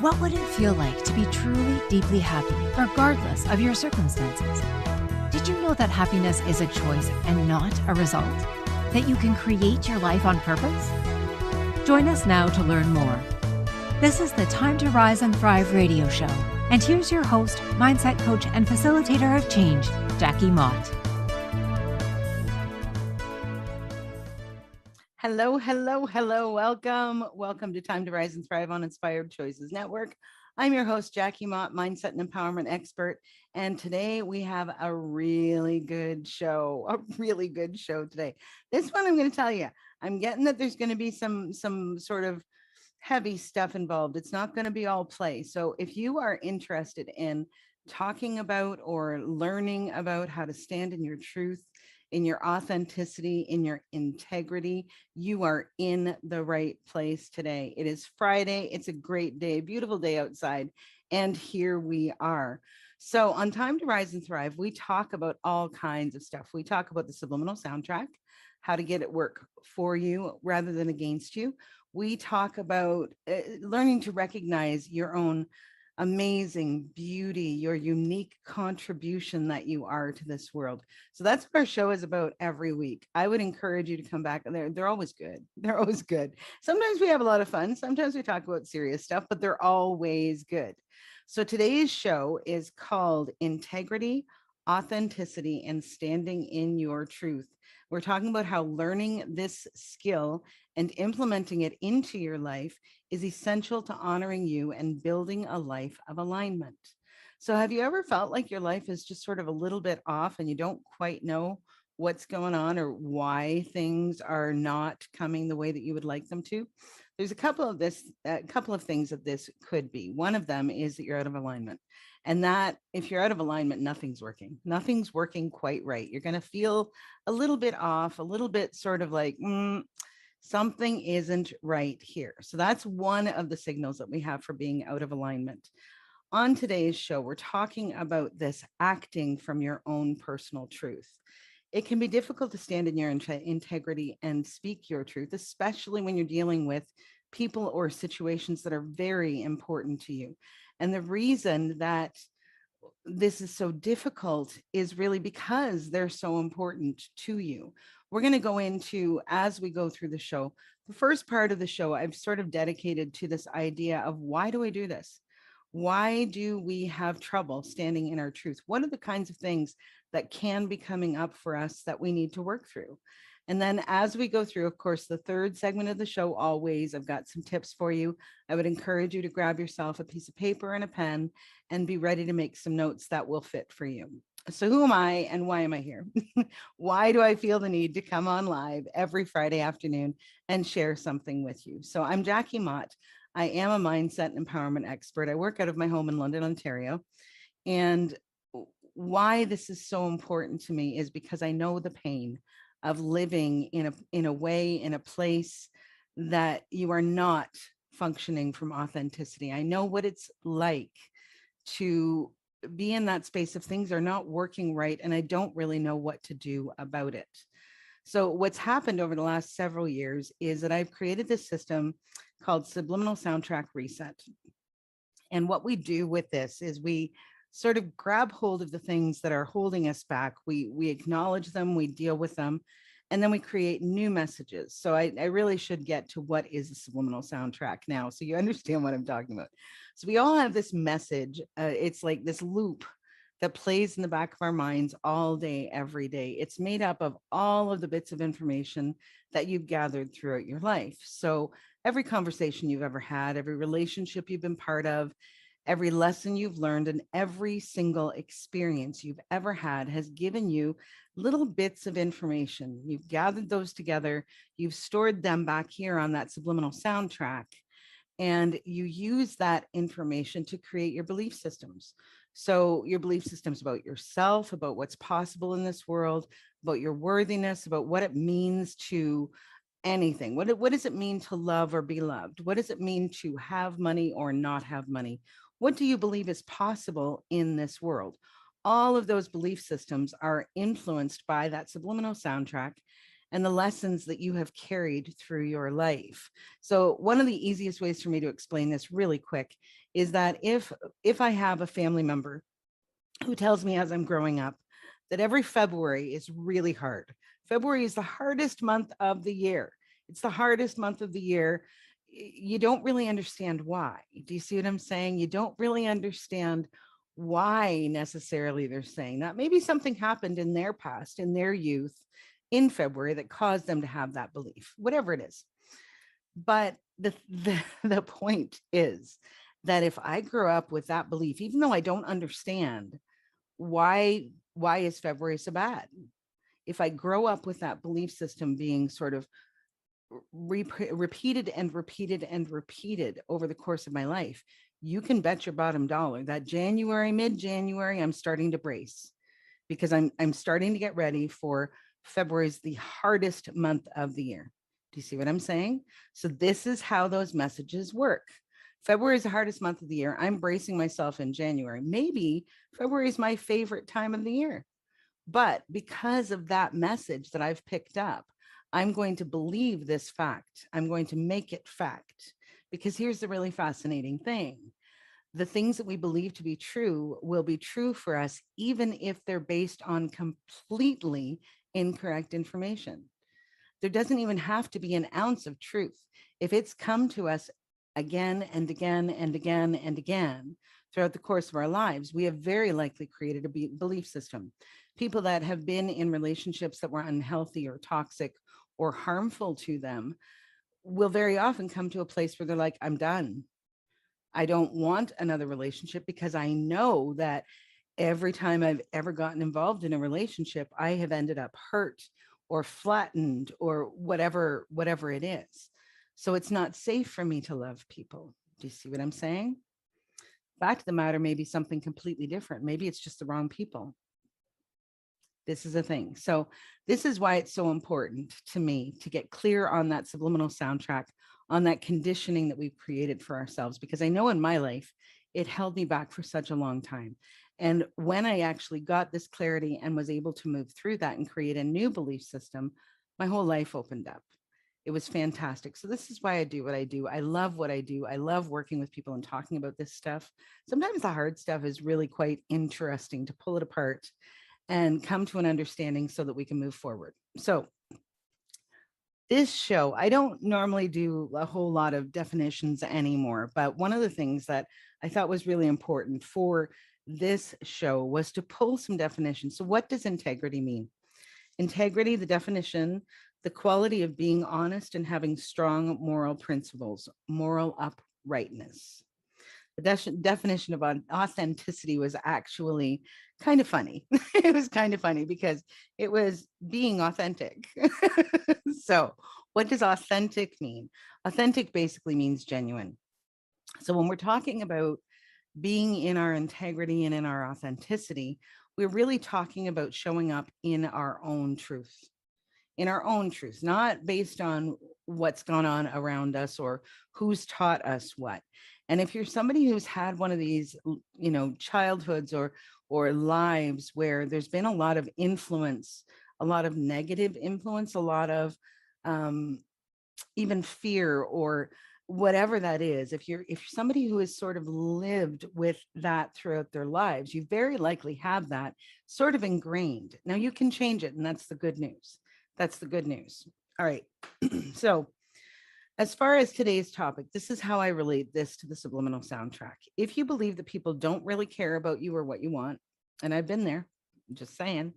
What would it feel like to be truly, deeply happy, regardless of your circumstances? Did you know that happiness is a choice and not a result? That you can create your life on purpose? Join us now to learn more. This is the Time to Rise and Thrive radio show. And here's your host, mindset coach, and facilitator of change, Jackie Mott. Hello, hello, hello. Welcome to Time to Rise and Thrive on Inspired Choices Network. I'm your host, Jackie Mott, mindset and empowerment expert. And today we have a really good show today. This one, I'm going to tell you, I'm getting that there's going to be some sort of heavy stuff involved. It's not going to be all play. So if you are interested in talking about or learning about how to stand in your truth, in your authenticity, in your integrity, you are in the right place today. It is Friday. It's a great day, beautiful day outside. And here we are. So on Time to Rise and Thrive, we talk about all kinds of stuff. We talk about the subliminal soundtrack, how to get it work for you rather than against you. We talk about learning to recognize your own amazing beauty, your unique contribution that you are to this world. So that's what our show is about every week. I would encourage you to come back. They're always good. They're always good. Sometimes we have a lot of fun. Sometimes we talk about serious stuff, but they're always good. So today's show is called Integrity, Authenticity, and Standing in Your Truth. We're talking about how learning this skill and implementing it into your life is essential to honoring you and building a life of alignment. So, have you ever felt like your life is just sort of a little bit off and you don't quite know what's going on or why things are not coming the way that you would like them to? There's a couple of things that this could be. One of them is that you're out of alignment. And that if you're out of alignment, nothing's working. Nothing's working quite right. You're going to feel a little bit off, a little bit sort of like, something isn't right here. So that's one of the signals that we have for being out of alignment. On today's show, we're talking about this acting from your own personal truth. It can be difficult to stand in your integrity and speak your truth, especially when you're dealing with people or situations that are very important to you. And the reason that this is so difficult is really because they're so important to you. We're going to go into, as we go through the show, the first part of the show, I've sort of dedicated to this idea of why do I do this? Why do we have trouble standing in our truth? What are the kinds of things that can be coming up for us that we need to work through? And then as we go through, of course, the third segment of the show, always, I've got some tips for you. I would encourage you to grab yourself a piece of paper and a pen and be ready to make some notes that will fit for you. So who am I and why am I here? Why do I feel the need to come on live every Friday afternoon and share something with you? So I'm Jackie Mott. I am a mindset and empowerment expert. I work out of my home in London, Ontario. And why this is so important to me is because I know the pain of living in a place that you are not functioning from authenticity. I know what it's like to be in that space of things are not working right, and I don't really know what to do about it. So what's happened over the last several years is that I've created this system called Subliminal Soundtrack Reset. And what we do with this is we sort of grab hold of the things that are holding us back. We acknowledge them, we deal with them, and then we create new messages. So I really should get to what is a subliminal soundtrack now, so you understand what I'm talking about. So we all have this message. It's like this loop that plays in the back of our minds all day, every day. It's made up of all of the bits of information that you've gathered throughout your life. So every conversation you've ever had, every relationship you've been part of, every lesson you've learned, and every single experience you've ever had has given you little bits of information. You've gathered those together, you've stored them back here on that subliminal soundtrack, and you use that information to create your belief systems. So your belief systems about yourself, about what's possible in this world, about your worthiness, about what it means to anything. What does it mean to love or be loved? What does it mean to have money or not have money? What do you believe is possible in this world? All of those belief systems are influenced by that subliminal soundtrack. and the lessons that you have carried through your life. So one of the easiest ways for me to explain this really quick is that if I have a family member who tells me as I'm growing up that every February is really hard. February is the hardest month of the year. It's the hardest month of the year. You don't really understand why. Do you see what I'm saying? You don't really understand why necessarily they're saying that. Maybe something happened in their past, in their youth, in February that caused them to have that belief, whatever it is. But the point is that if I grew up with that belief, even though I don't understand why is February so bad? If I grow up with that belief system being sort of repeated and repeated and repeated over the course of my life, you can bet your bottom dollar that January, mid-January, I'm starting to brace because I'm starting to get ready for February's the hardest month of the year. Do you see what I'm saying? So this is how those messages work. February is the hardest month of the year. I'm bracing myself in January. Maybe February is my favorite time of the year. But because of that message that I've picked up, I'm going to believe this fact. I'm going to make it fact. Because here's the really fascinating thing. The things that we believe to be true will be true for us, even if they're based on completely incorrect information. There doesn't even have to be an ounce of truth. If it's come to us again and again and again and again throughout the course of our lives, we have very likely created a belief system. People that have been in relationships that were unhealthy or toxic or harmful to them will very often come to a place where they're like, I'm done. I don't want another relationship because I know that every time I've ever gotten involved in a relationship, I have ended up hurt or flattened or whatever it is. So it's not safe for me to love people. Do you see what I'm saying? Fact of the matter may be something completely different. Maybe it's just the wrong people. This is a thing. So this is why it's so important to me to get clear on that subliminal soundtrack, on that conditioning that we've created for ourselves, because I know in my life, it held me back for such a long time. And when I actually got this clarity and was able to move through that and create a new belief system, my whole life opened up. It was fantastic. So this is why I do what I do. I love what I do. I love working with people and talking about this stuff. Sometimes the hard stuff is really quite interesting to pull it apart and come to an understanding so that we can move forward. So this show, I don't normally do a whole lot of definitions anymore, but one of the things that I thought was really important for this show was to pull some definitions. So what does integrity mean? Integrity, the definition, the quality of being honest and having strong moral principles, moral uprightness. The definition of authenticity was actually kind of funny. It was kind of funny because it was being authentic. So, what does authentic mean? Authentic basically means genuine. So, when we're talking about being in our integrity and in our authenticity, we're really talking about showing up in our own truth, not based on what's gone on around us or who's taught us what. And if you're somebody who's had one of these, childhoods or lives where there's been a lot of influence, a lot of negative influence, a lot of even fear or whatever that is, if you're somebody who has sort of lived with that throughout their lives, you very likely have that sort of ingrained. Now you can change it, and that's the good news. That's the good news. All right. So as far as today's topic, this is how I relate this to the subliminal soundtrack. If you believe that people don't really care about you or what you want, and I've been there, I'm just saying,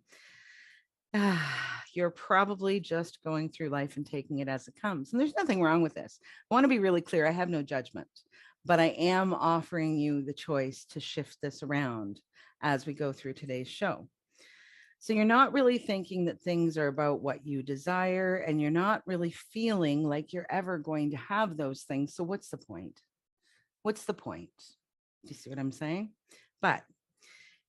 you're probably just going through life and taking it as it comes. And there's nothing wrong with this. I want to be really clear. I have no judgment, but I am offering you the choice to shift this around as we go through today's show. So you're not really thinking that things are about what you desire, and you're not really feeling like you're ever going to have those things. So what's the point? What's the point? Do you see what I'm saying? But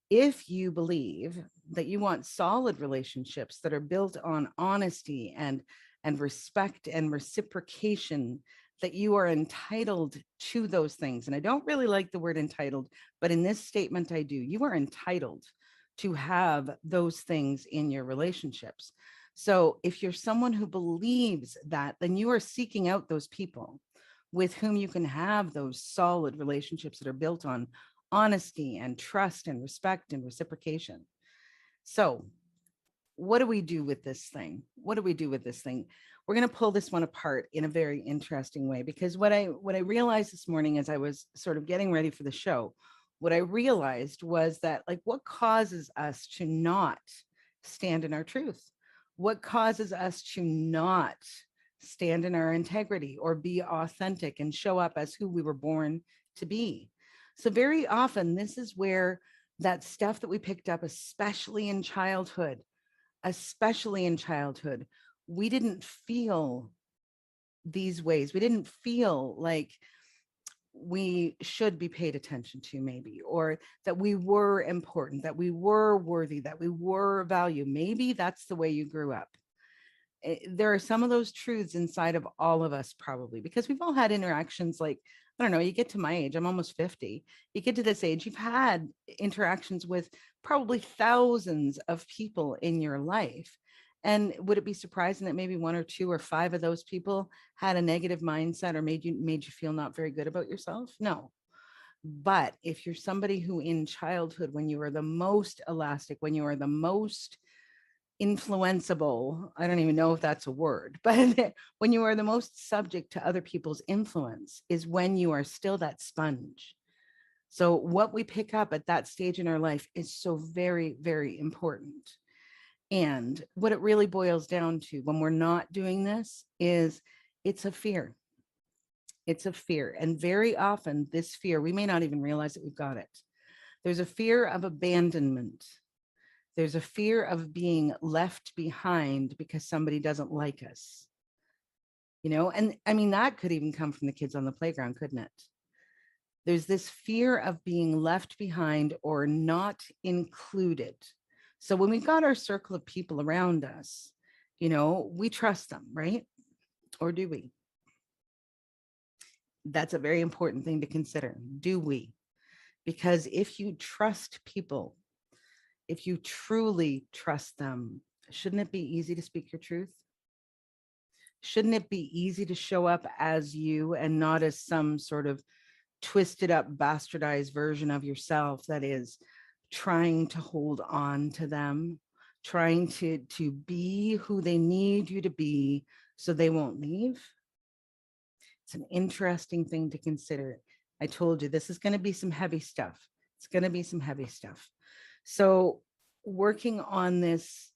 if you believe that you want solid relationships that are built on honesty and respect and reciprocation, that you are entitled to those things. And I don't really like the word entitled, but in this statement, I do. You are entitled to have those things in your relationships. So if you're someone who believes that, then you are seeking out those people with whom you can have those solid relationships that are built on honesty and trust and respect and reciprocation. So what do we do with this thing? What do we do with this thing? We're going to pull this one apart in a very interesting way, because what I realized this morning as I was sort of getting ready for the show, what I realized was that, like, what causes us to not stand in our truth? What causes us to not stand in our integrity or be authentic and show up as who we were born to be? So very often this is where that stuff that we picked up, especially in childhood, we didn't feel these ways. We didn't feel like we should be paid attention to, maybe, or that we were important, that we were worthy, that we were valued. Maybe that's the way you grew up. There are some of those truths inside of all of us, probably because we've all had interactions. Like, I don't know, you get to my age, I'm almost 50. You get to this age, you've had interactions with probably thousands of people in your life. And would it be surprising that maybe one or two or five of those people had a negative mindset or made you feel not very good about yourself? No. But if you're somebody who in childhood, when you were the most elastic, when you were the most influenceable, I don't even know if that's a word, but when you are the most subject to other people's influence is when you are still that sponge. So what we pick up at that stage in our life is so very, very important. And what it really boils down to when we're not doing this is it's a fear. It's a fear. And very often this fear, we may not even realize that we've got it. There's a fear of abandonment. There's a fear of being left behind because somebody doesn't like us, and I mean, that could even come from the kids on the playground, couldn't it? There's this fear of being left behind or not included. So when we've got our circle of people around us, we trust them, right? Or do we? That's a very important thing to consider. Do we? Because if you trust people, if you truly trust them, shouldn't it be easy to speak your truth? Shouldn't it be easy to show up as you and not as some sort of twisted up, bastardized version of yourself that is trying to hold on to them, trying to be who they need you to be so they won't leave? It's an interesting thing to consider. I told you, this is going to be some heavy stuff. It's going to be some heavy stuff. So working on this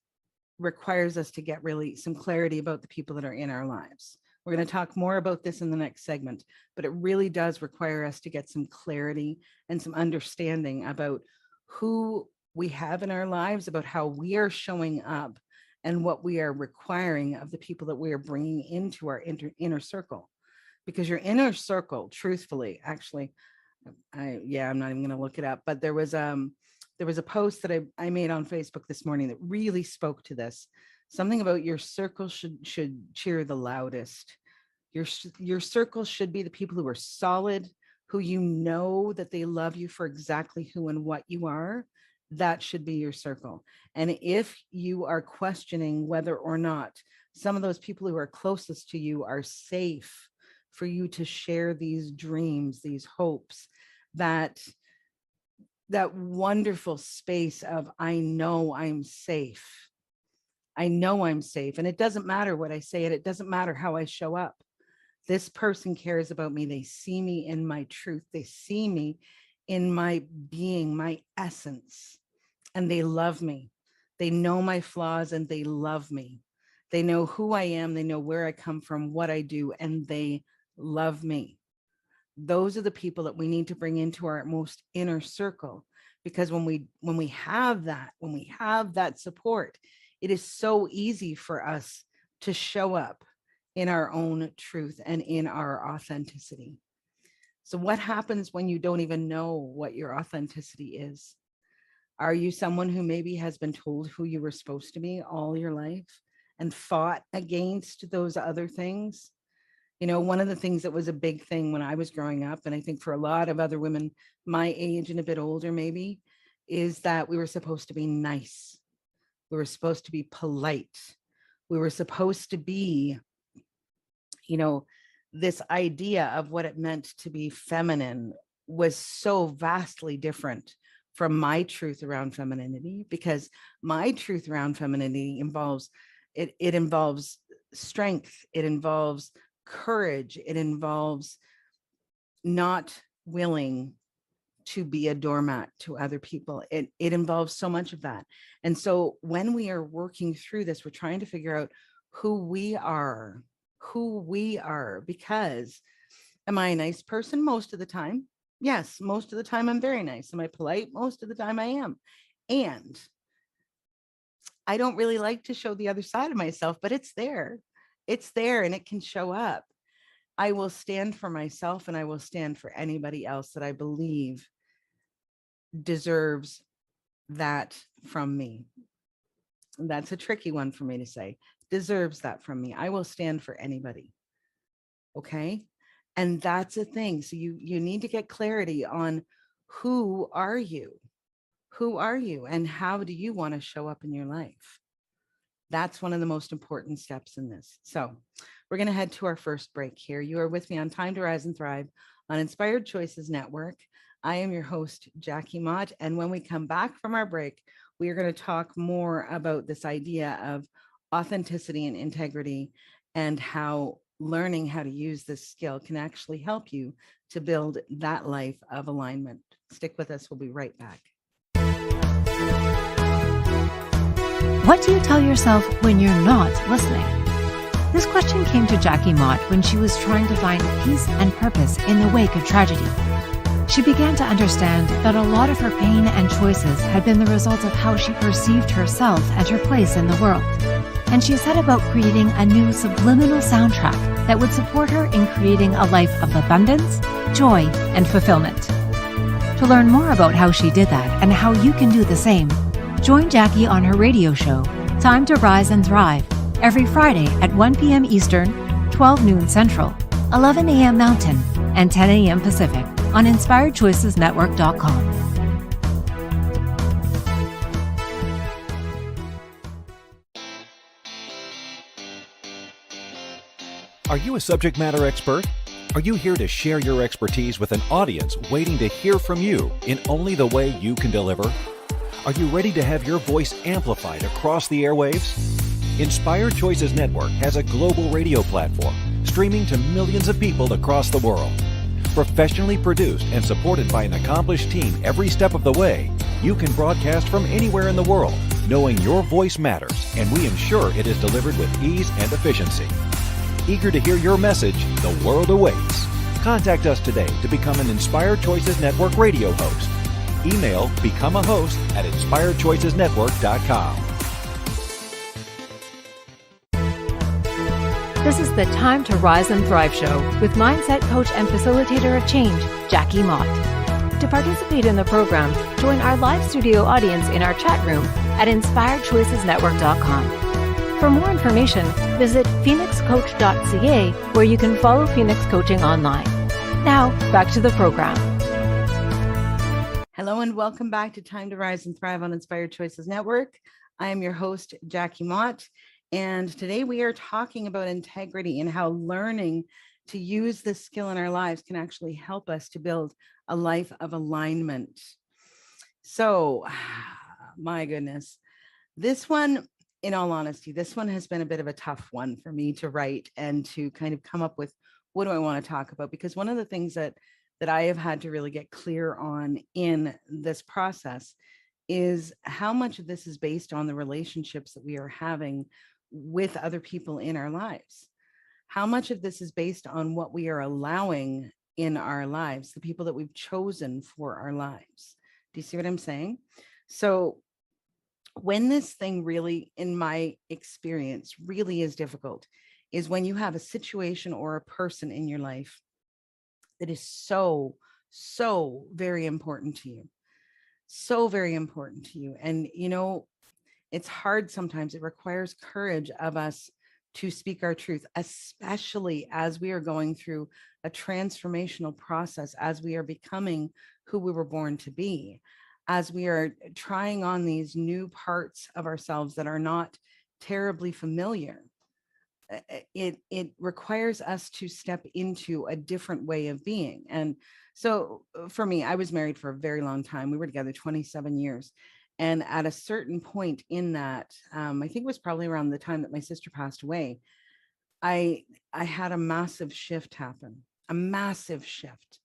requires us to get really some clarity about the people that are in our lives. We're going to talk more about this in the next segment, but it really does require us to get some clarity and some understanding about who we have in our lives, about how we are showing up, and what we are requiring of the people that we are bringing into our inner circle. Because your inner circle, truthfully, actually, I'm not even going to look it up, but there was a post that I made on Facebook this morning that really spoke to this. Something about your circle should cheer the loudest. Your circle should be the people who are solid, who that they love you for exactly who and what you are. That should be your circle. And if you are questioning whether or not some of those people who are closest to you are safe for you to share these dreams, these hopes, that wonderful space of, I know I'm safe. I know I'm safe. And it doesn't matter what I say, and it doesn't matter how I show up. This person cares about me. They see me in my truth. They see me in my being, my essence, and they love me. They know my flaws and they love me. They know who I am. They know where I come from, what I do, and they love me. Those are the people that we need to bring into our most inner circle, because when we have that support, it is so easy for us to show up in our own truth and in our authenticity. So what happens when you don't even know what your authenticity is? Are you someone who maybe has been told who you were supposed to be all your life and fought against those other things? One of the things that was a big thing when I was growing up, and I think for a lot of other women my age and a bit older maybe, is that we were supposed to be nice. We were supposed to be polite. We were supposed to be, you know, this idea of what it meant to be feminine was so vastly different from my truth around femininity, because my truth around femininity involves it involves strength, it involves courage, it involves not willing to be a doormat to other people. It involves so much of that. And so when we are working through this, we're trying to figure out who we are, because am I a nice person most of the time? Yes, most of the time I'm very nice. Am I polite? Most of the time I am. And I don't really like to show the other side of myself, but it's there. It's there and it can show up. I will stand for myself and I will stand for anybody else that I believe deserves that from me. That's a tricky one for me to say. Deserves that from me. I will stand for anybody. Okay. And that's a thing. So you need to get clarity on who are you? Who are you? And how do you want to show up in your life? That's one of the most important steps in this. So we're going to head to our first break here. You are with me on Time to Rise and Thrive on Inspired Choices Network. I am your host, Jackie Mott. And when we come back from our break, we are going to talk more about this idea of authenticity and integrity, and how learning how to use this skill can actually help you to build that life of alignment. Stick with us. We'll be right back. What do you tell yourself when you're not listening? This question came to Jackie Mott when she was trying to find peace and purpose in the wake of tragedy. She began to understand that a lot of her pain and choices had been the result of how she perceived herself and her place in the world. And she set about creating a new subliminal soundtrack that would support her in creating a life of abundance, joy, and fulfillment. To learn more about how she did that and how you can do the same, join Jackie on her radio show, Time to Rise and Thrive, every Friday at 1 p.m. Eastern, 12 noon Central, 11 a.m. Mountain, and 10 a.m. Pacific on InspiredChoicesNetwork.com. Are you a subject matter expert? Are you here to share your expertise with an audience waiting to hear from you in only the way you can deliver? Are you ready to have your voice amplified across the airwaves? Inspired Choices Network has a global radio platform streaming to millions of people across the world. Professionally produced and supported by an accomplished team every step of the way, you can broadcast from anywhere in the world, knowing your voice matters, and we ensure it is delivered with ease and efficiency. Eager to hear your message, the world awaits. Contact us today to become an Inspired Choices Network radio host. Email become a host at inspiredchoicesnetwork.com. This is the Time to Rise and Thrive show with mindset coach and facilitator of change, Jackie Mott. To participate in the program, join our live studio audience in our chat room at inspiredchoicesnetwork.com. For more information, visit phoenixcoach.ca, where you can follow Phoenix Coaching online. Now, back to the program. Hello and welcome back to Time to Rise and Thrive on Inspired Choices Network. I am your host, Jackie Mott, and today we are talking about integrity and how learning to use this skill in our lives can actually help us to build a life of alignment. So, my goodness, this one, in all honesty, this one has been a bit of a tough one for me to write and to kind of come up with, what do I want to talk about? Because one of the things that I have had to really get clear on in this process is how much of this is based on the relationships that we are having with other people in our lives. How much of this is based on what we are allowing in our lives, the people that we've chosen for our lives. Do you see what I'm saying? So when this thing really, in my experience, really is difficult, is when you have a situation or a person in your life that is so very important to you. So very important to you. And, it's hard sometimes. It requires courage of us to speak our truth, especially as we are going through a transformational process, as we are becoming who we were born to be, as we are trying on these new parts of ourselves that are not terribly familiar. It requires us to step into a different way of being. And so for me, I was married for a very long time. We were together 27 years. And at a certain point in that, I think it was probably around the time that my sister passed away, I I had a massive shift happen, a massive shift.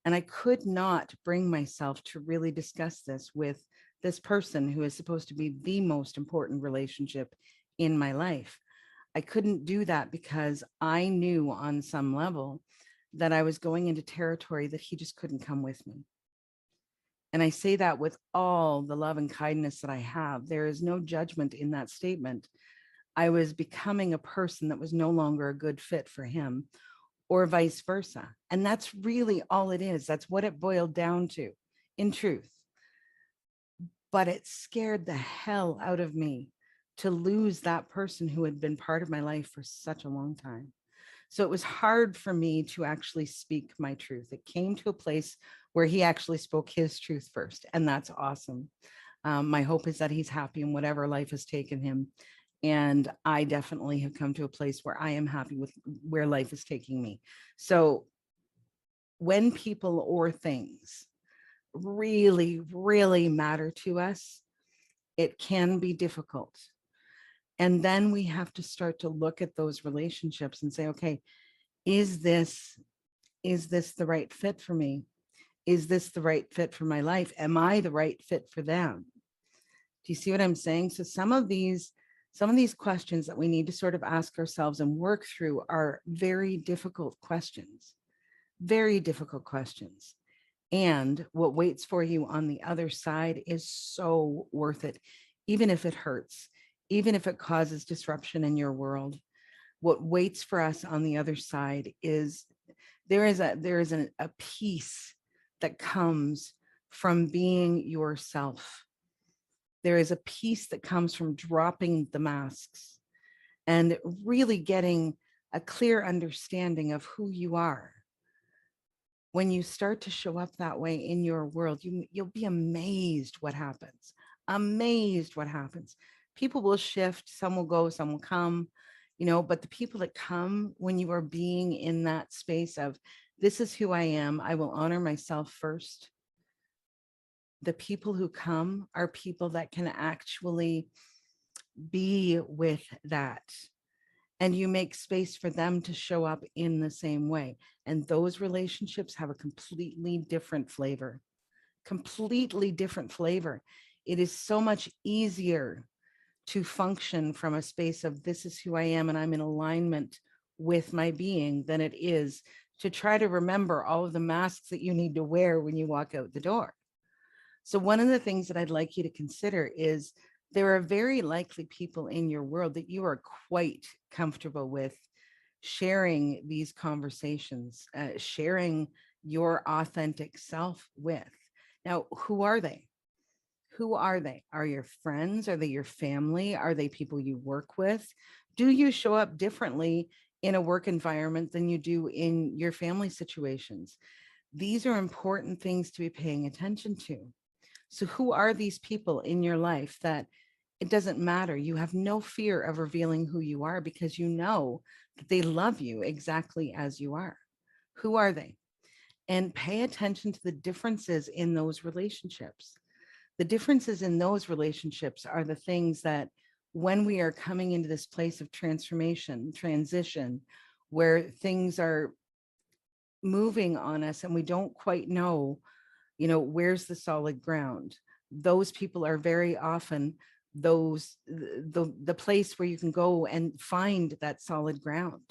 And I could not bring myself to really discuss this with this person who is supposed to be the most important relationship in my life. I couldn't do that because I knew on some level that I was going into territory that he just couldn't come with me. And I say that with all the love and kindness that I have. There is no judgment in that statement. I was becoming a person that was no longer a good fit for him, or vice versa. And that's really all it is. That's what it boiled down to, in truth. But it scared the hell out of me to lose that person who had been part of my life for such a long time. So it was hard for me to actually speak my truth. It came to a place where he actually spoke his truth first, and that's awesome. My hope is that he's happy in whatever life has taken him. And I definitely have come to a place where I am happy with where life is taking me. So when people or things really, really matter to us, it can be difficult. And then we have to start to look at those relationships and say, okay, is this the right fit for me? Is this the right fit for my life? Am I the right fit for them? Do you see what I'm saying? So some of these questions that we need to sort of ask ourselves and work through are very difficult questions, very difficult questions. And what waits for you on the other side is so worth it, even if it hurts, even if it causes disruption in your world. What waits for us on the other side is there is a peace that comes from being yourself. There is a peace that comes from dropping the masks and really getting a clear understanding of who you are. When you start to show up that way in your world, you'll be amazed what happens. Amazed what happens. People will shift, some will go, some will come, but the people that come when you are being in that space of, this is who I am, I will honor myself first. The people who come are people that can actually be with that. And you make space for them to show up in the same way. And those relationships have a completely different flavor, completely different flavor. It is so much easier to function from a space of, this is who I am and I'm in alignment with my being, than it is to try to remember all of the masks that you need to wear when you walk out the door. So one of the things that I'd like you to consider is, there are very likely people in your world that you are quite comfortable with sharing these conversations, sharing your authentic self with. Now, who are they? Who are they? Are your friends? Are they your family? Are they people you work with? Do you show up differently in a work environment than you do in your family situations? These are important things to be paying attention to. So who are these people in your life that it doesn't matter? You have no fear of revealing who you are because you know that they love you exactly as you are. Who are they? And pay attention to the differences in those relationships. The differences in those relationships are the things that, when we are coming into this place of transformation, transition, where things are moving on us and we don't quite know, where's the solid ground. Those people are very often the place where you can go and find that solid ground.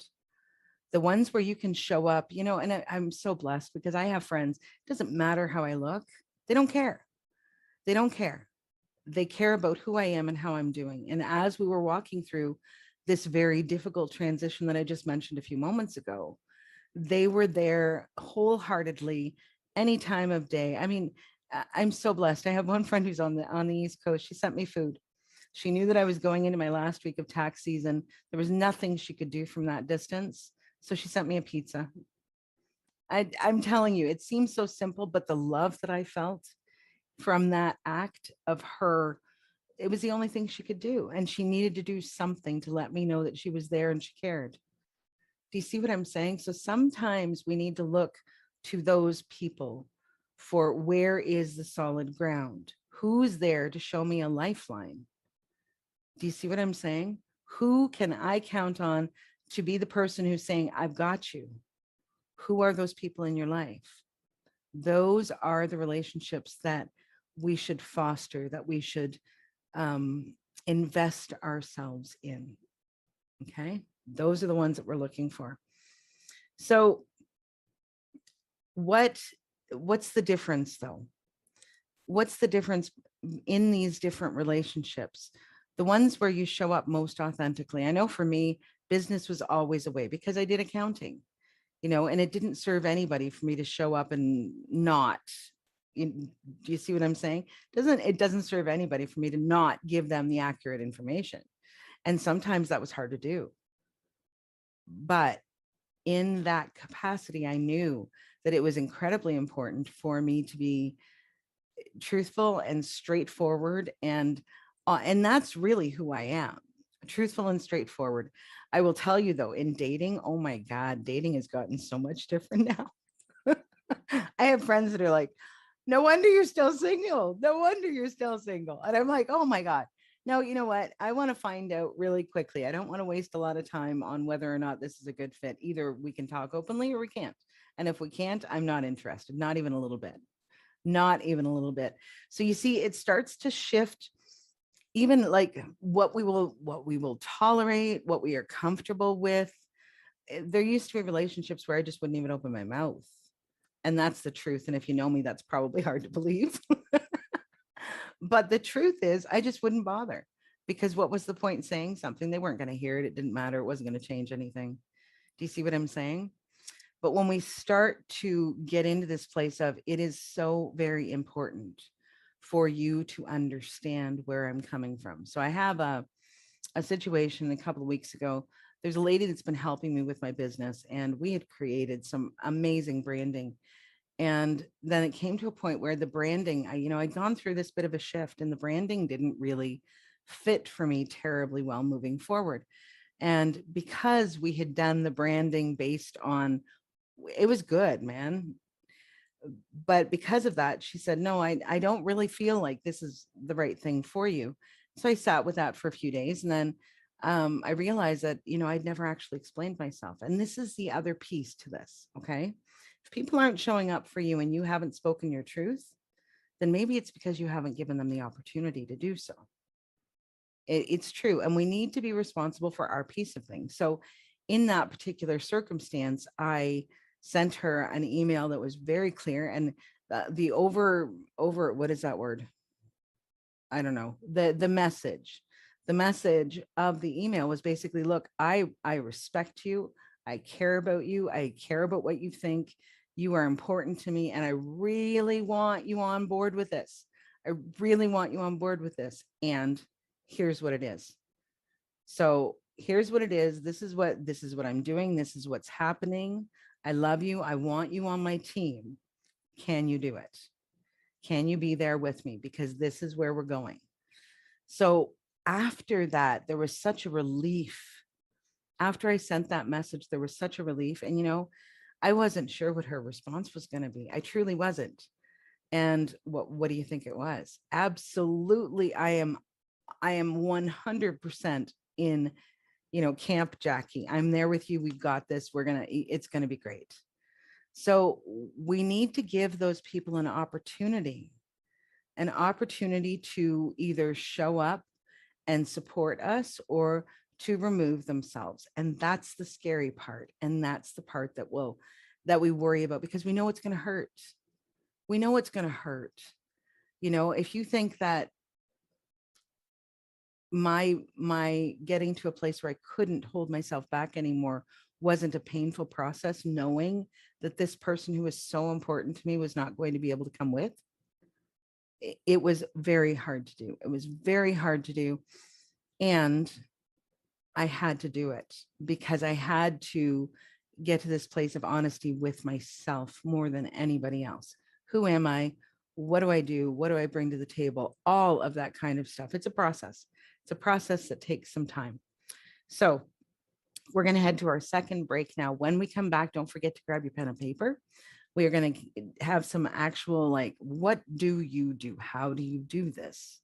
The ones where you can show up, and I'm so blessed because I have friends. It doesn't matter how I look. They don't care. They don't care. They care about who I am and how I'm doing. And as we were walking through this very difficult transition that I just mentioned a few moments ago, they were there wholeheartedly any time of day. I mean, I'm so blessed. I have one friend who's on the East Coast. She sent me food. She knew that I was going into my last week of tax season. There was nothing she could do from that distance. So she sent me a pizza. I'm telling you, it seems so simple, but the love that I felt from that act of her It was the only thing she could do. And she needed to do something to let me know that she was there and she cared. Do you see what I'm saying? So sometimes we need to look to those people for where is the solid ground? Who's there to show me a lifeline? Do you see what I'm saying? Who can I count on to be the person who's saying, I've got you? Who are those people in your life? Those are the relationships that we should foster, that we should invest ourselves in. Okay. Those are the ones that we're looking for. So what's the difference though? What's the difference in these different relationships? The ones where you show up most authentically. I know for me, business was always a way because I did accounting, and it didn't serve anybody for me to show up and not. Do you see what I'm saying? It doesn't serve anybody for me to not give them the accurate information. And sometimes that was hard to do. But in that capacity, I knew that it was incredibly important for me to be truthful and straightforward. And that's really who I am, truthful and straightforward. I will tell you though, in dating, oh my God, dating has gotten so much different now. I have friends that are like, no wonder you're still single. No wonder you're still single. And I'm like, oh my God. No, you know what? I want to find out really quickly. I don't want to waste a lot of time on whether or not this is a good fit. Either we can talk openly or we can't. And if we can't, I'm not interested, not even a little bit. Not even a little bit. So you see, it starts to shift even like what we will tolerate, what we are comfortable with. There used to be relationships where I just wouldn't even open my mouth. And that's the truth. And if you know me, that's probably hard to believe. But the truth is, I just wouldn't bother, because what was the point in saying something? They weren't going to hear it. It didn't matter. It wasn't going to change anything. Do you see what I'm saying? But when we start to get into this place of, it is so very important for you to understand where I'm coming from. So I have a situation a couple of weeks ago. There's a lady that's been helping me with my business, and we had created some amazing branding. And then it came to a point where the branding, I'd gone through this bit of a shift, and the branding didn't really fit for me terribly well moving forward. And because we had done the branding based on, it was good, man. But because of that, she said, no, I don't really feel like this is the right thing for you. So I sat with that for a few days. And then I realized that, I'd never actually explained myself. And this is the other piece to this. Okay. If people aren't showing up for you and you haven't spoken your truth, then maybe it's because you haven't given them the opportunity to do so. It's true. And we need to be responsible for our piece of things. So in that particular circumstance, I sent her an email that was very clear. And the over, what is that word? I don't know. The message of the email was basically, look, I respect you. I care about you. I care about what you think. You are important to me. And I really want you on board with this. I really want you on board with this. And here's what it is. So here's what it is. This is what I'm doing. This is what's happening. I love you. I want you on my team. Can you do it? Can you be there with me? Because this is where we're going. So after that, there was such a relief. After I sent that message, there was such a relief. And, I wasn't sure what her response was going to be. I truly wasn't. And what do you think it was? Absolutely. I am 100% in, Camp Jackie. I'm there with you. We've got this. It's going to be great. So we need to give those people an opportunity to either show up and support us or to remove themselves. And that's the scary part. And that's the part that we worry about, because we know it's going to hurt. We know it's going to hurt. If you think that my getting to a place where I couldn't hold myself back anymore wasn't a painful process, knowing that this person who was so important to me was not going to be able to come with, it was very hard to do. It was very hard to do. And I had to do it because I had to get to this place of honesty with myself more than anybody else. Who am I? What do I do? What do I bring to the table? All of that kind of stuff. It's a process. It's a process that takes some time. So we're going to head to our second break now. When we come back, don't forget to grab your pen and paper. We are going to have some actual, like, what do you do? How do you do this?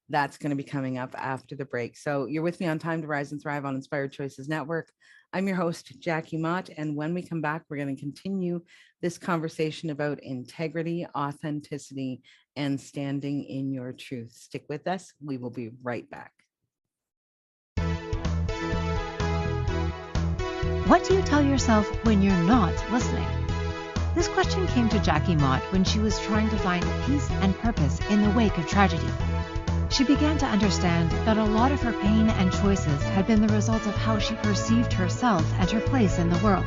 That's going to be coming up after the break. So you're with me on Time to Rise and Thrive on Inspired Choices Network. I'm your host, Jackie Mott. And when we come back, we're going to continue this conversation about integrity, authenticity, and standing in your truth. Stick with us. We will be right back. What do you tell yourself when you're not listening? This question came to Jackie Mott when she was trying to find peace and purpose in the wake of tragedy. She began to understand that a lot of her pain and choices had been the result of how she perceived herself and her place in the world.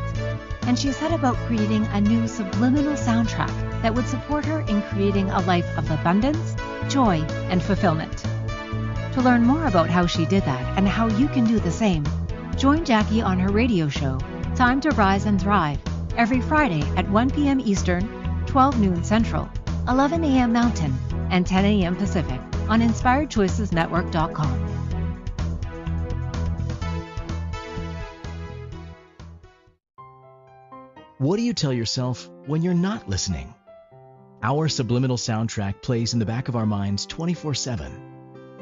And she set about creating a new subliminal soundtrack that would support her in creating a life of abundance, joy, and fulfillment. To learn more about how she did that and how you can do the same, join Jackie on her radio show, Time to Rise and Thrive, every Friday at 1 p.m. Eastern, 12 noon Central, 11 a.m. Mountain, and 10 a.m. Pacific on InspiredChoicesNetwork.com. What do you tell yourself when you're not listening? Our subliminal soundtrack plays in the back of our minds 24/7.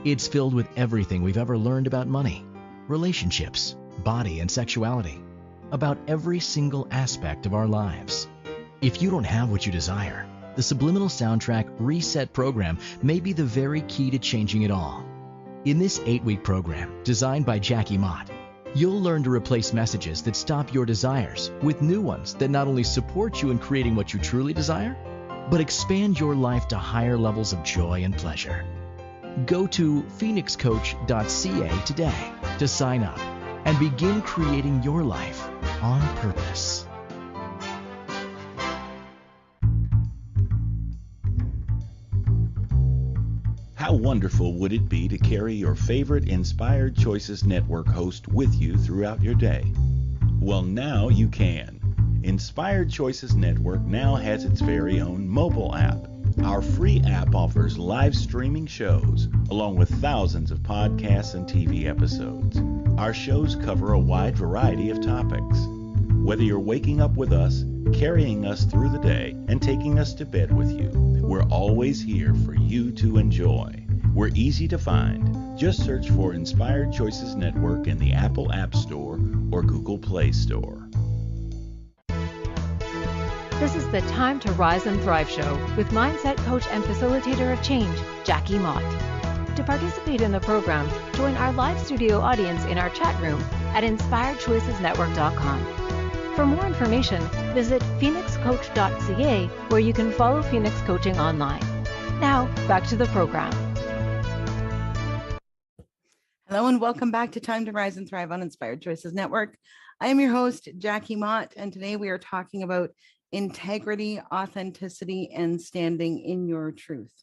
It's filled with everything we've ever learned about money, relationships, body, and sexuality, about every single aspect of our lives. If you don't have what you desire, the Subliminal Soundtrack Reset program may be the very key to changing it all. In this 8-week program, designed by Jackie Mott, you'll learn to replace messages that stop your desires with new ones that not only support you in creating what you truly desire, but expand your life to higher levels of joy and pleasure. Go to phoenixcoach.ca today to sign up and begin creating your life on purpose. How wonderful would it be to carry your favorite Inspired Choices Network host with you throughout your day? Well, now you can. Inspired Choices Network now has its very own mobile app. Our free app offers live streaming shows, along with thousands of podcasts and TV episodes. Our shows cover a wide variety of topics. Whether you're waking up with us, carrying us through the day, and taking us to bed with you, we're always here for you to enjoy. We're easy to find. Just search for Inspired Choices Network in the Apple App Store or Google Play Store. This is the Time to Rise and Thrive show with mindset coach and facilitator of change, Jackie Mott. To participate in the program, join our live studio audience in our chat room at InspiredChoicesNetwork.com. For more information, visit phoenixcoach.ca, where you can follow Phoenix Coaching online. Now, back to the program. Hello and welcome back to Time to Rise and Thrive on Inspired Choices Network. I am your host, Jackie Mott, and today we are talking about integrity, authenticity, and standing in your truth.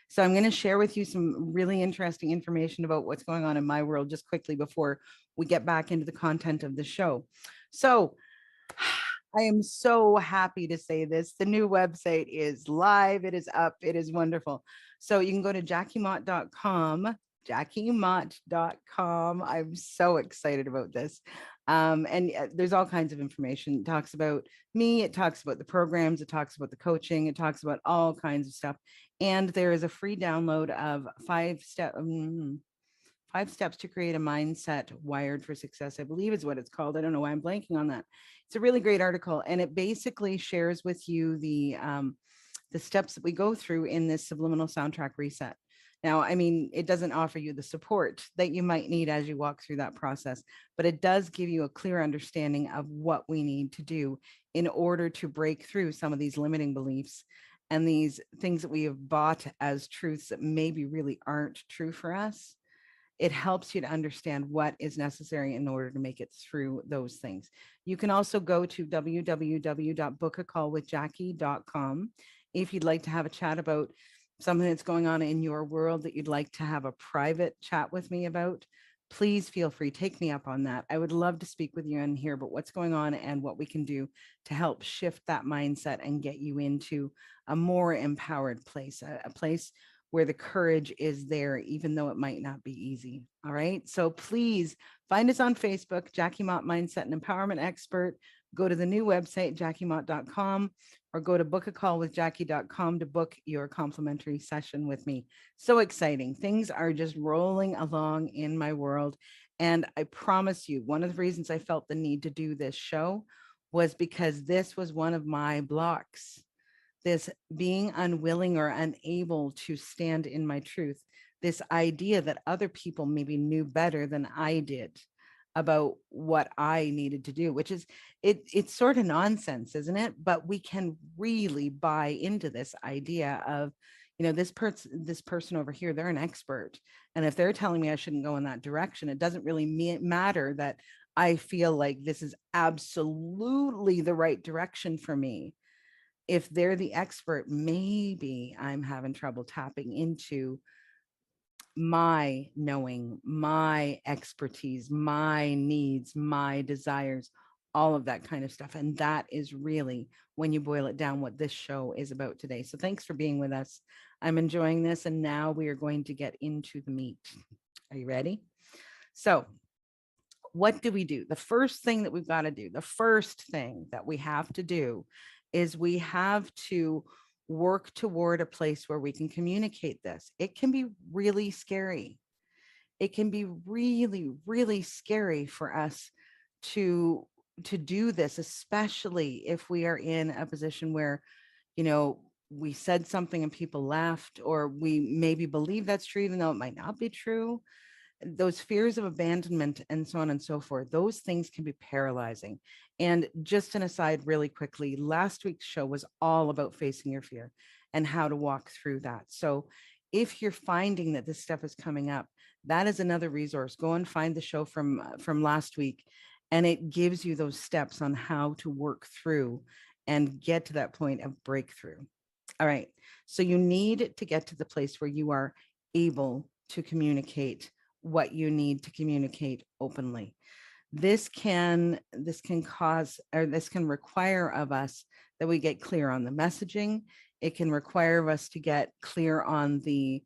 So I'm going to share with you some really interesting information about what's going on in my world just quickly before we get back into the content of the show. So I am so happy to say this. The new website is live. It is up. It is wonderful. So you can go to jackiemott.com, jackiemott.com. I'm so excited about this. And there's all kinds of information. It talks about me. It talks about the programs. It talks about the coaching. It talks about all kinds of stuff. And there is a free download of 5 steps to create a mindset wired for success, I believe is what it's called. I don't know why I'm blanking on that. It's a really great article. And it basically shares with you the steps that we go through in this subliminal soundtrack reset. Now, I mean, it doesn't offer you the support that you might need as you walk through that process, but it does give you a clear understanding of what we need to do in order to break through some of these limiting beliefs and these things that we have bought as truths that maybe really aren't true for us. It helps you to understand what is necessary in order to make it through those things. You can also go to www.bookacallwithjackie.com if you'd like to have a chat about something that's going on in your world that you'd like to have a private chat with me about. please feel free, take me up on that. I would love to speak with you and hear about what's going on and what we can do to help shift that mindset and get you into a more empowered place, a place where the courage is there, even though it might not be easy. All right. So please find us on Facebook, Jackie Mott, Mindset and Empowerment Expert. Go to the new website, jackiemott.com, or go to bookacallwithjackie.com to book your complimentary session with me. So exciting. Things are just rolling along in my world. And I promise you, one of the reasons I felt the need to do this show was because this was one of my blocks. This being unwilling or unable to stand in my truth, this idea that other people maybe knew better than I did about what I needed to do, which is it's sort of nonsense, isn't it? But we can really buy into this idea of, this person over here, they're an expert. And if they're telling me I shouldn't go in that direction, it doesn't really matter that I feel like this is absolutely the right direction for me. If they're the expert, maybe I'm having trouble tapping into my knowing, my expertise, my needs, my desires, all of that kind of stuff. And that is really, when you boil it down, what this show is about today. So thanks for being with us. I'm enjoying this. And now we are going to get into the meat. Are you ready? So what do we do? The first thing that we've got to do, the first thing that we have to do is we have to work toward a place where we can communicate this. It can be really scary. It can be really, really scary for us to do this, especially if we are in a position where, we said something and people laughed, or we maybe believe that's true, even though it might not be true. Those fears of abandonment and so on and so forth, those things can be paralyzing. And just an aside really quickly, last week's show was all about facing your fear and how to walk through that. So if you're finding that this stuff is coming up, that is another resource. Go and find the show from last week, and it gives you those steps on how to work through and get to that point of breakthrough. All right. So you need to get to the place where you are able to communicate what you need to communicate openly. This can cause, or this can require of us that we get clear on the messaging. It can require of us to get clear on the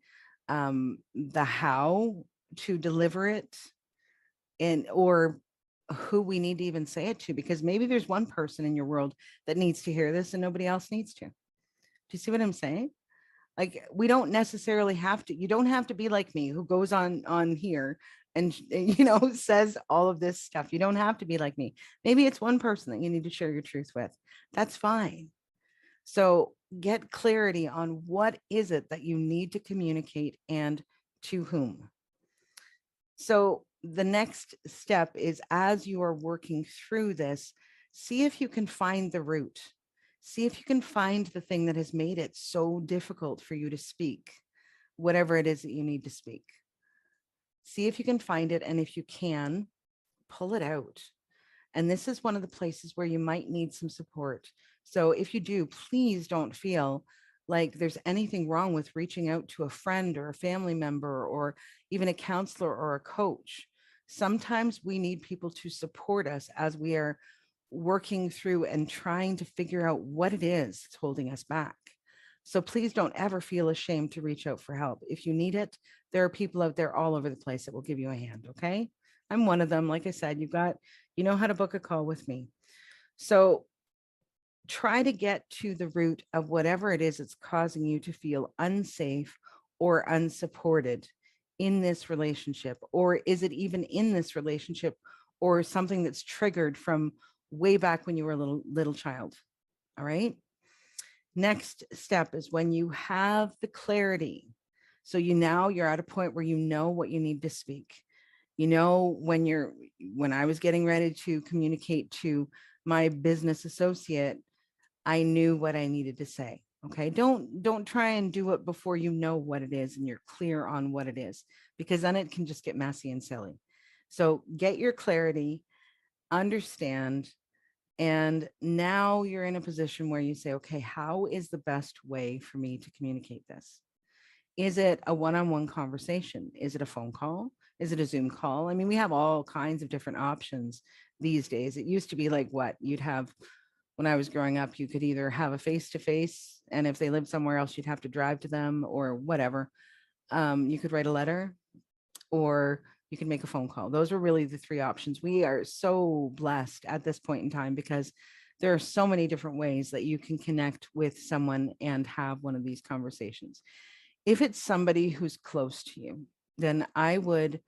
how to deliver it, and or who we need to even say it to, because maybe there's one person in your world that needs to hear this and nobody else needs to. Do you see what I'm saying? Like, we don't necessarily have to, you don't have to be like me, who goes on here and says all of this stuff. You don't have to be like me. Maybe it's one person that you need to share your truth with. That's fine. So get clarity on what is it that you need to communicate and to whom. So the next step is, as you are working through this, see if you can find the root. See if you can find the thing that has made it so difficult for you to speak, whatever it is that you need to speak. See if you can find it. And if you can, pull it out. And this is one of the places where you might need some support. So if you do, please don't feel like there's anything wrong with reaching out to a friend or a family member, or even a counselor or a coach. Sometimes we need people to support us as we are working through and trying to figure out what it is that's holding us back. So please don't ever feel ashamed to reach out for help. If you need it, there are people out there all over the place that will give you a hand. Okay. I'm one of them. Like I said, you know how to book a call with me. So try to get to the root of whatever it is that's causing you to feel unsafe or unsupported in this relationship. Or is it even in this relationship, or something that's triggered from way back when you were a little child? All right. Next step is when you have the clarity. So you're at a point where you know what you need to speak. When I was getting ready to communicate to my business associate, I knew what I needed to say. Okay. Don't try and do it before you know what it is and you're clear on what it is, because then it can just get messy and silly. So get your clarity, understand. And now you're in a position where you say, okay, how is the best way for me to communicate this? Is it a one-on-one conversation? Is it a phone call? Is it a Zoom call? I mean, we have all kinds of different options these days. It used to be like what you'd have when I was growing up. You could either have a face to face, and if they lived somewhere else, you'd have to drive to them or whatever. You could write a letter, or you can make a phone call. Those were really the three options. We are so blessed at this point in time because there are so many different ways that you can connect with someone and have one of these conversations. If it's somebody who's close to you, then I would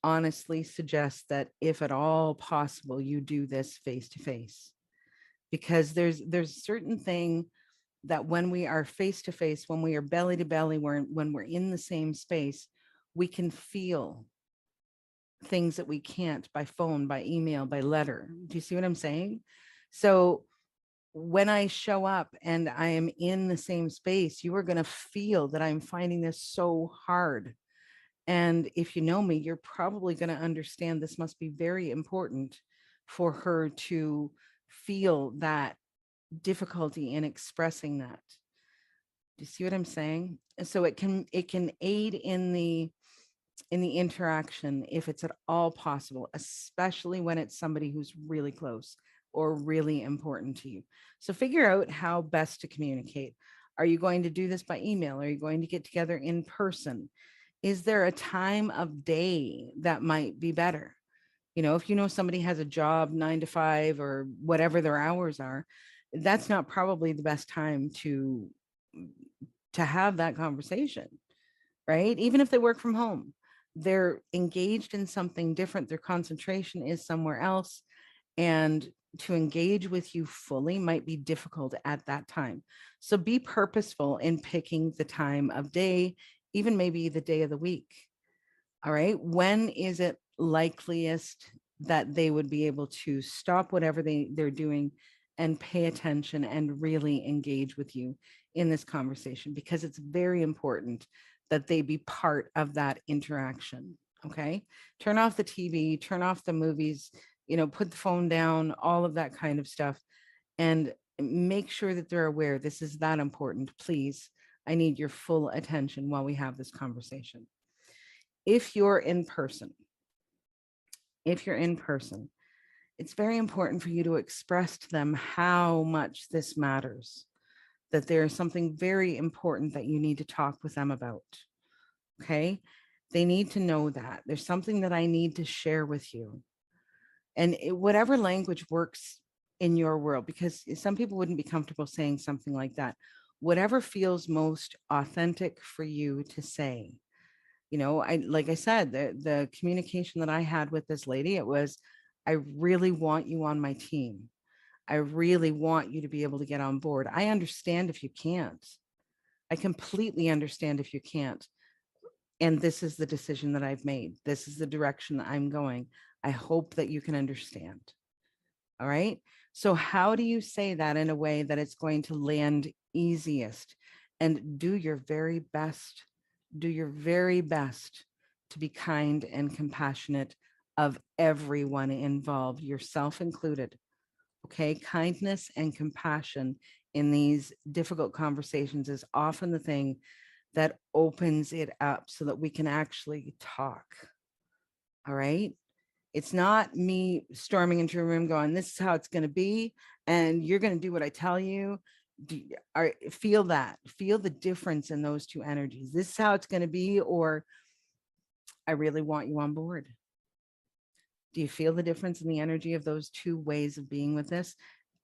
honestly suggest that if at all possible, you do this face to face, because there's a certain thing that when we are face to face, when we are belly to belly, when we're in the same space, we can feel things that we can't by phone, by email, by letter. Do you see what I'm saying? So when I show up and I am in the same space, you are going to feel that I'm finding this so hard. And if you know me, you're probably going to understand this must be very important for her to feel that difficulty in expressing that. Do you see what I'm saying? So it can aid in the interaction if it's at all possible, especially when it's somebody who's really close or really important to you. So figure out how best to communicate. Are you going to do this by email? Are you going to get together in person? Is there a time of day that might be better? You know, if you know somebody has a job 9 to 5 or whatever their hours are, that's not probably the best time to have that conversation, right? Even if they work from home, they're engaged in something different. Their concentration is somewhere else. And to engage with you fully might be difficult at that time. So be purposeful in picking the time of day, even maybe the day of the week. All right. When is it likeliest that they would be able to stop whatever they're doing and pay attention and really engage with you in this conversation? Because it's very important that they be part of that interaction. Okay. Turn off the TV, turn off the movies, put the phone down, all of that kind of stuff, and make sure that they're aware this is that important. Please, I need your full attention while we have this conversation. If you're in person, it's very important for you to express to them how much this matters, that there's something very important that you need to talk with them about. Okay. They need to know that there's something that I need to share with you. And whatever language works in your world, because some people wouldn't be comfortable saying something like that. Whatever feels most authentic for you to say. Like I said, the communication that I had with this lady, it was, I really want you on my team. I really want you to be able to get on board. I understand if you can't. I completely understand if you can't. And this is the decision that I've made. This is the direction that I'm going. I hope that you can understand. All right. So how do you say that in a way that it's going to land easiest? And do your very best. Do your very best to be kind and compassionate of everyone involved, yourself included. Okay. Kindness and compassion in these difficult conversations is often the thing that opens it up so that we can actually talk. All right. It's not me storming into a room going, this is how it's going to be, and you're going to do what I tell you. Feel the difference in those two energies. This is how it's going to be, or I really want you on board. Do you feel the difference in the energy of those two ways of being with this?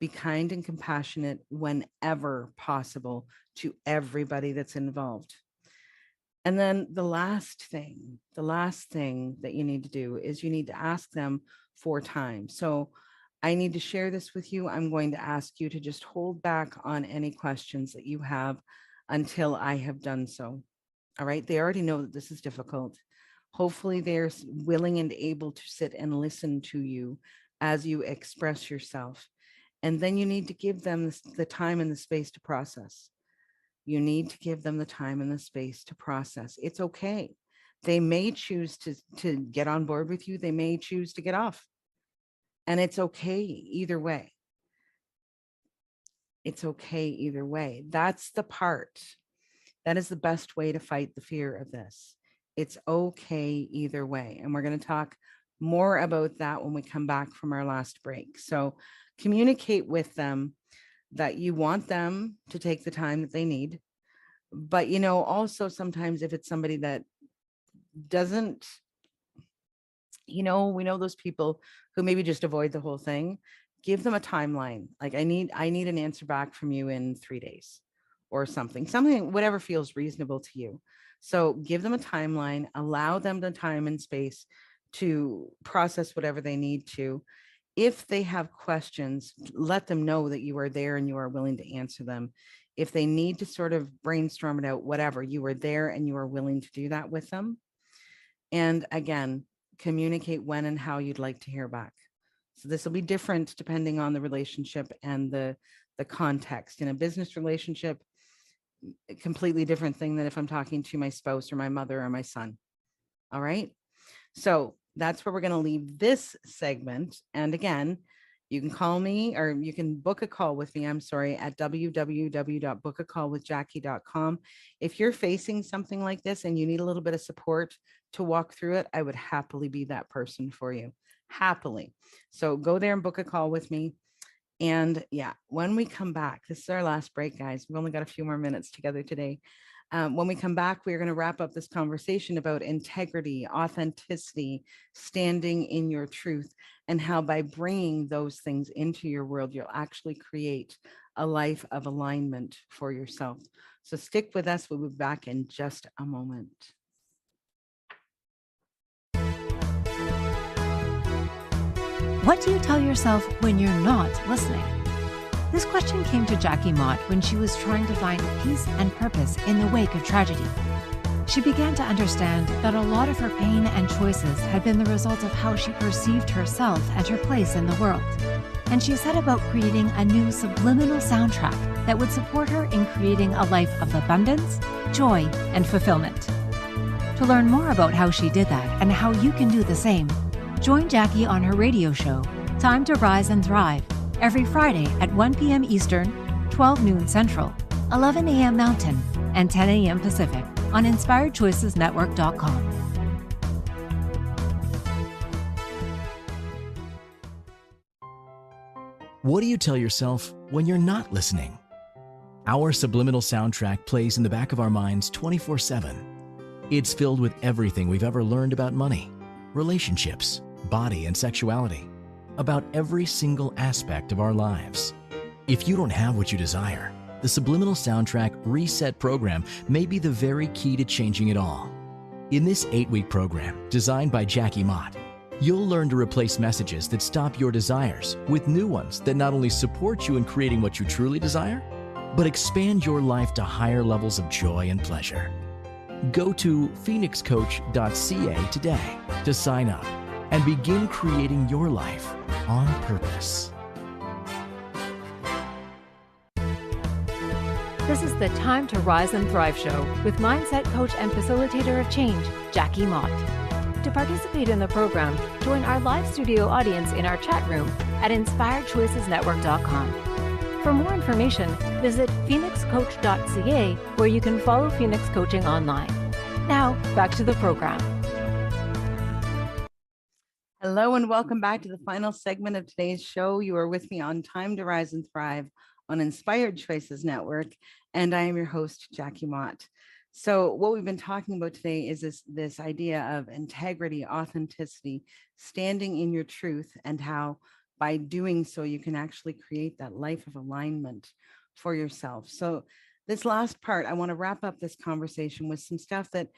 Be kind and compassionate whenever possible to everybody that's involved. And then the last thing that you need to do is you need to ask them for time. So I need to share this with you. I'm going to ask you to just hold back on any questions that you have until I have done so. All right. They already know that this is difficult. Hopefully they're willing and able to sit and listen to you as you express yourself. And then you need to give them the time and the space to process. You need to give them the time and the space to process. It's okay. They may choose to get on board with you. They may choose to get off. And it's okay either way. It's okay either way. That's the part. That is the best way to fight the fear of this, It's okay either way. And we're going to talk more about that when we come back from our last break. So communicate with them that you want them to take the time that they need. But, also sometimes if it's somebody that doesn't, we know those people who maybe just avoid the whole thing. Give them a timeline. Like I need an answer back from you in 3 days or something, whatever feels reasonable to you. So give them a timeline, allow them the time and space to process whatever they need to. If they have questions, let them know that you are there and you are willing to answer them. If they need to sort of brainstorm it out, whatever, you are there and you are willing to do that with them. And again, communicate when and how you'd like to hear back. So this will be different depending on the relationship and the context. In a business relationship, a completely different thing than if I'm talking to my spouse or my mother or my son. All right. So that's where we're going to leave this segment. And again, you can call me or you can book a call with me. I'm sorry, at www.bookacallwithjackie.com. If you're facing something like this and you need a little bit of support to walk through it, I would happily be that person for you. Happily. So go there and book a call with me. And yeah, when we come back, this is our last break, guys. We've only got a few more minutes together today. When we come back, we're going to wrap up this conversation about integrity, authenticity, standing in your truth, and how by bringing those things into your world, you'll actually create a life of alignment for yourself. So stick with us. We'll be back in just a moment. What do you tell yourself when you're not listening? This question came to Jackie Mott when she was trying to find peace and purpose in the wake of tragedy. She began to understand that a lot of her pain and choices had been the result of how she perceived herself and her place in the world. And she set about creating a new subliminal soundtrack that would support her in creating a life of abundance, joy, and fulfillment. To learn more about how she did that and how you can do the same, join Jackie on her radio show, Time to Rise and Thrive, every Friday at 1 p.m. Eastern, 12 noon Central, 11 a.m. Mountain, and 10 a.m. Pacific on InspiredChoicesNetwork.com. What do you tell yourself when you're not listening? Our subliminal soundtrack plays in the back of our minds 24/7. It's filled with everything we've ever learned about money, relationships, body, and sexuality, about every single aspect of our lives. If you don't have what you desire, the Subliminal Soundtrack Reset program may be the very key to changing it all. In this 8-week program, designed by Jackie Mott, you'll learn to replace messages that stop your desires with new ones that not only support you in creating what you truly desire, but expand your life to higher levels of joy and pleasure. Go to phoenixcoach.ca today to sign up and begin creating your life on purpose. This is the Time to Rise and Thrive show with mindset coach and facilitator of change, Jackie Mott. To participate in the program, join our live studio audience in our chat room at InspiredChoicesNetwork.com. For more information, visit phoenixcoach.ca, where you can follow Phoenix Coaching online. Now, back to the program. Hello and welcome back to the final segment of today's show. You are with me on Time to Rise and Thrive on Inspired Choices Network, and I am your host, Jackie Mott. So what we've been talking about today is this idea of integrity, authenticity, standing in your truth, and how by doing so, you can actually create that life of alignment for yourself. So this last part, I want to wrap up this conversation with some stuff that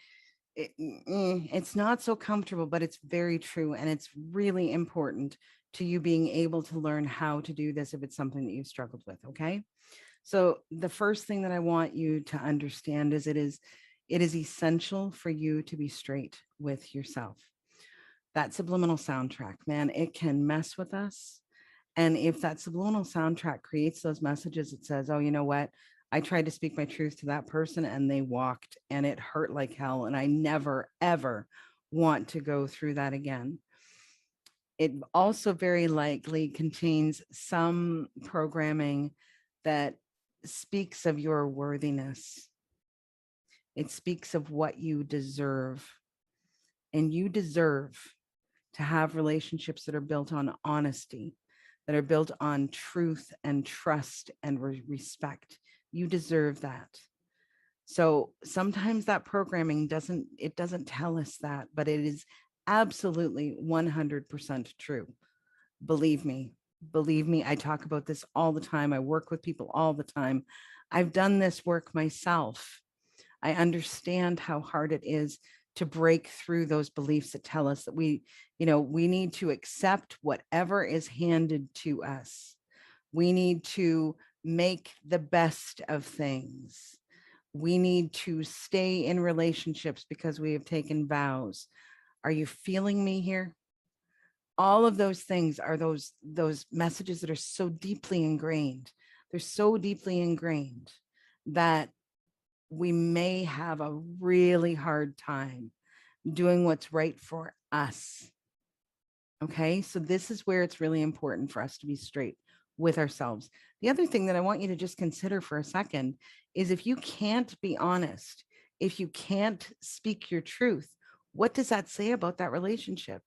it's not so comfortable, but it's very true. And it's really important to you being able to learn how to do this if it's something that you've struggled with. Okay. So the first thing that I want you to understand is it is essential for you to be straight with yourself. That subliminal soundtrack, man, it can mess with us. And if that subliminal soundtrack creates those messages, it says, oh, you know what? I tried to speak my truth to that person and they walked and it hurt like hell. And I never, ever want to go through that again. It also very likely contains some programming that speaks of your worthiness. It speaks of what you deserve. and you deserve to have relationships that are built on honesty, that are built on truth and trust and respect. You deserve that. So sometimes that programming doesn't tell us that, but it is absolutely 100% true. Believe me, believe me, I talk about this all the time. I work with people all the time. I've done this work myself. I understand how hard it is to break through those beliefs that tell us that we need to accept whatever is handed to us. We need to make the best of things. We need to stay in relationships because we have taken vows. Are you feeling me here? All of those things are those messages that are so deeply ingrained. They're so deeply ingrained that we may have a really hard time doing what's right for us. Okay, so this is where it's really important for us to be straight with ourselves. The other thing that I want you to just consider for a second is, if you can't be honest, if you can't speak your truth, what does that say about that relationship?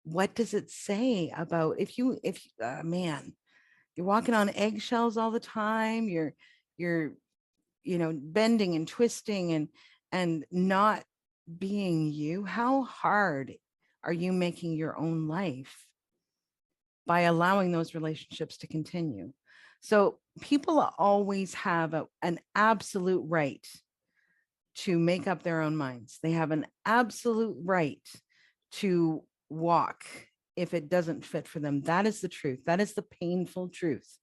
What does it say about if man, you're walking on eggshells all the time, you're bending and twisting and not being you? How hard are you making your own life by allowing those relationships to continue? So people always have an absolute right to make up their own minds. They have an absolute right to walk if it doesn't fit for them. That is the truth. That is the painful truth.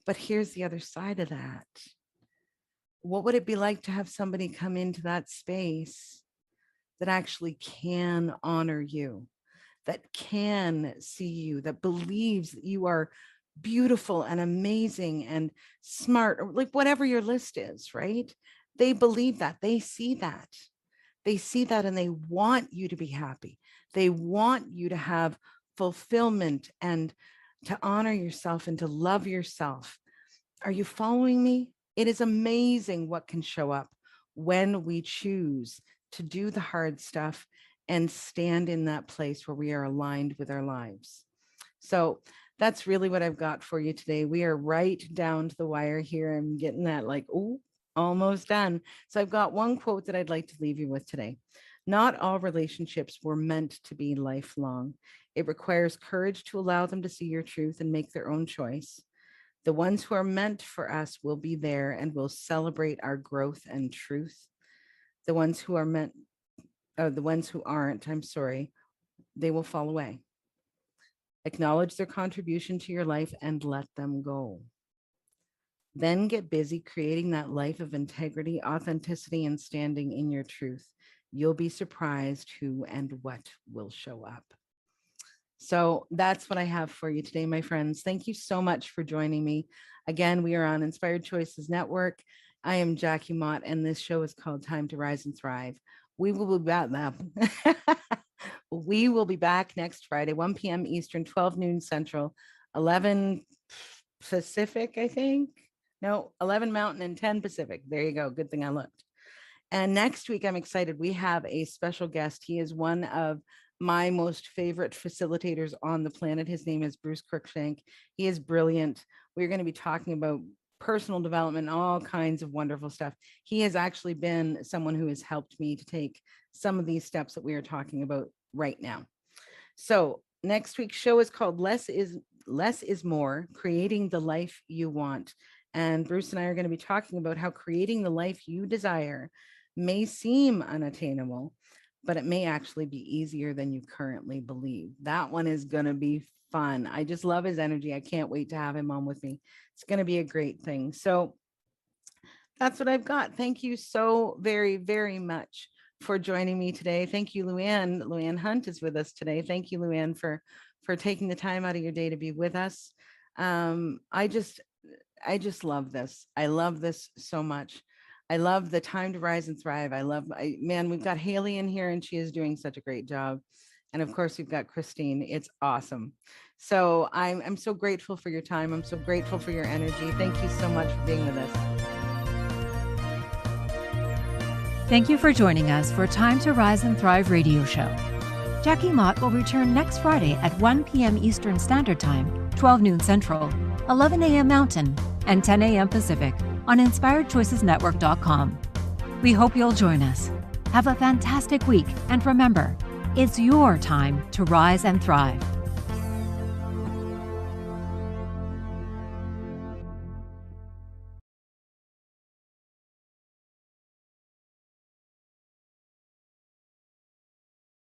But here's the other side of that. What would it be like to have somebody come into that space that actually can honor you, that can see you, that believes that you are beautiful and amazing and smart, or like whatever your list is, right? They believe that, they see that. They see that and they want you to be happy. They want you to have fulfillment and to honor yourself and to love yourself. Are you following me? It is amazing what can show up when we choose to do the hard stuff and stand in that place where we are aligned with our lives. So that's really what I've got for you today. We are right down to the wire here. I'm getting that almost done. So I've got one quote that I'd like to leave you with today. Not all relationships were meant to be lifelong. It requires courage to allow them to see your truth and make their own choice. The ones who are meant for us will be there and will celebrate our growth and truth. The ones who aren't, they will fall away. Acknowledge their contribution to your life and let them go. Then get busy creating that life of integrity, authenticity, and standing in your truth. You'll be surprised who and what will show up. So that's what I have for you today, my friends. Thank you so much for joining me. Again, we are on Inspired Choices Network. I am Jackie Mott, and this show is called Time to Rise and Thrive. We will be back. We will be back next Friday, 1 p.m. Eastern, 12 noon Central, 11 Pacific, I think. No, 11 Mountain and 10 Pacific. There you go. Good thing I looked. And next week, I'm excited. We have a special guest. He is one of my most favorite facilitators on the planet. His name is Bruce Cruikshank. He is brilliant. We're going to be talking about personal development, all kinds of wonderful stuff. He has actually been someone who has helped me to take some of these steps that we are talking about right now. So next week's show is called Less is More, Creating the Life You Want. And Bruce and I are going to be talking about how creating the life you desire may seem unattainable, but it may actually be easier than you currently believe. That one is going to be fun. I just love his energy. I can't wait to have him on with me. It's going to be a great thing. So that's what I've got. Thank you so very, very much for joining me today. Thank you, Luann. Luann Hunt is with us today. Thank you, Luann, for taking the time out of your day to be with us. I just love this. I love this so much. I love the Time to Rise and Thrive. We've got Haley in here and she is doing such a great job. And of course, we've got Christine. It's awesome. So I'm so grateful for your time. I'm so grateful for your energy. Thank you so much for being with us. Thank you for joining us for Time to Rise and Thrive radio show. Jackie Mott will return next Friday at 1 p.m. Eastern Standard Time, 12 noon Central, 11 a.m. Mountain, and 10 a.m. Pacific on InspiredChoicesNetwork.com. We hope you'll join us. Have a fantastic week, and remember, it's your time to rise and thrive.